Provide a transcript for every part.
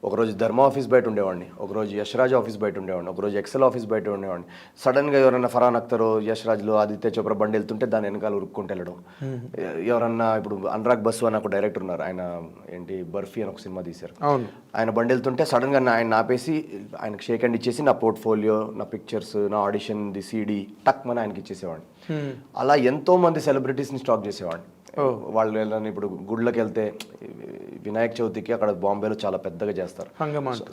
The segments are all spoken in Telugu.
ఒకరోజు ధర్మ ఆఫీస్ బయట ఉండేవాడిని, ఒకరోజు యశ్రాజ్ ఆఫీస్ బయట ఉండేవాడిని, ఒకరోజు ఎక్సెల్ ఆఫీస్ బయట ఉండేవాడిని. సడన్గా ఎవరైనా ఫరాన్ అఖ్తర్, యశ్రాజ్లో ఆదిత్య చోప్రా బండి వెళ్తుంటే దాని వెనకాల ఉరుక్కుంటూ వెళ్ళడం. ఎవరన్నా ఇప్పుడు అనురాగ్ బసు అని ఒక డైరెక్టర్ ఉన్నారు, ఆయన ఏంటి బర్ఫీ అని ఒక సినిమా తీశారు. ఆయన బండి వెళ్తుంటే సడన్గా ఆయన ఆపేసి ఆయనకు షేక్ హ్యాండ్ ఇచ్చేసి నా పోర్ట్ఫోలియో, నా పిక్చర్స్, నా ఆడిషన్ ది సీడీ టక్ మన ఆయనకి ఇచ్చేసేవాడిని. అలా ఎంతో మంది సెలబ్రిటీస్ని స్టాక్ చేసేవాడిని. వాళ్ళు వెళ్ళని ఇప్పుడు గుళ్ళకి వెళ్తే వినాయక చవితికి అక్కడ బాంబేలో చాలా పెద్దగా చేస్తారు.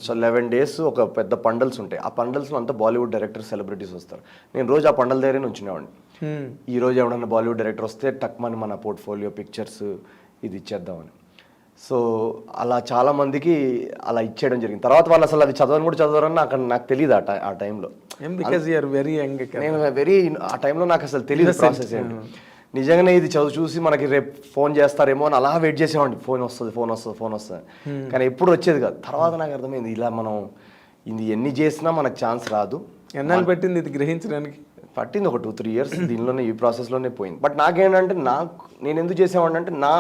సో 11 days ఒక పెద్ద పండల్స్ ఉంటాయి. ఆ పండల్స్లో అంతా బాలీవుడ్ డైరెక్టర్ సెలబ్రిటీస్ వస్తారు. నేను రోజు ఆ పండల దగ్గరే ఉంచునేవాడిని. ఈ రోజు ఎవడన్నా బాలీవుడ్ డైరెక్టర్ వస్తే టక్మని మన పోర్ట్ఫోలియో, పిక్చర్స్ ఇది ఇచ్చేద్దామని. సో అలా చాలా మందికి అలా ఇచ్చేయడం జరిగింది. తర్వాత వాళ్ళు అసలు అది చదవని కూడా చదవరని అక్కడ నాకు తెలియదు ఆ టైంలో. నేను వెరీ ఆ టైంలో నాకు అసలు తెలియదు ప్రాసెస్ ఏంటి. నిజంగానే ఇది చదువు చూసి మనకి రేపు ఫోన్ చేస్తారేమో అని అలా వెయిట్ చేసేవాడిని. ఫోన్ వస్తుంది. కానీ ఎప్పుడు వచ్చేది కాదు. తర్వాత నాకు అర్థమైంది, ఇలా మనం ఇది ఎన్ని చేసినా మనకు ఛాన్స్ రాదు. ఎన్నాళ్ళు పట్టింది ఇది గ్రహించడానికి? పట్టింది ఒక 2-3 years. దీనిలోనే ఈ ప్రాసెస్లోనే పోయింది. బట్ నాకేంటంటే నేను ఎందుకు చేసేవాడిని అంటే నా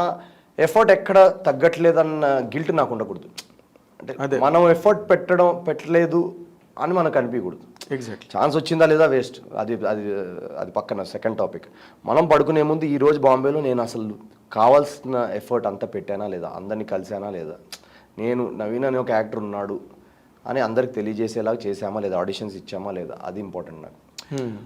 ఎఫర్ట్ ఎక్కడ తగ్గట్లేదన్న గిల్ట్ నాకు ఉండకూడదు. అంటే మనం ఎఫర్ట్ పెట్టలేదు అని మనకు అనిపించకూడదు. ఎగ్జాక్ట్. ఛాన్స్ వచ్చిందా లేదా వేస్ట్, అది అది అది పక్కన సెకండ్ టాపిక్. మనం పడుకునే ముందు ఈ రోజు బాంబేలో నేను అసలు కావాల్సిన ఎఫర్ట్ అంతా పెట్టానా లేదా, అందరినీ కలిసానా లేదా, నేను నవీన్ అనే ఒక యాక్టర్ ఉన్నాడు అని అందరికి తెలియజేసేలాగా చేసామా లేదా, ఆడిషన్స్ ఇచ్చామా లేదా, అది ఇంపార్టెంట్ నాకు.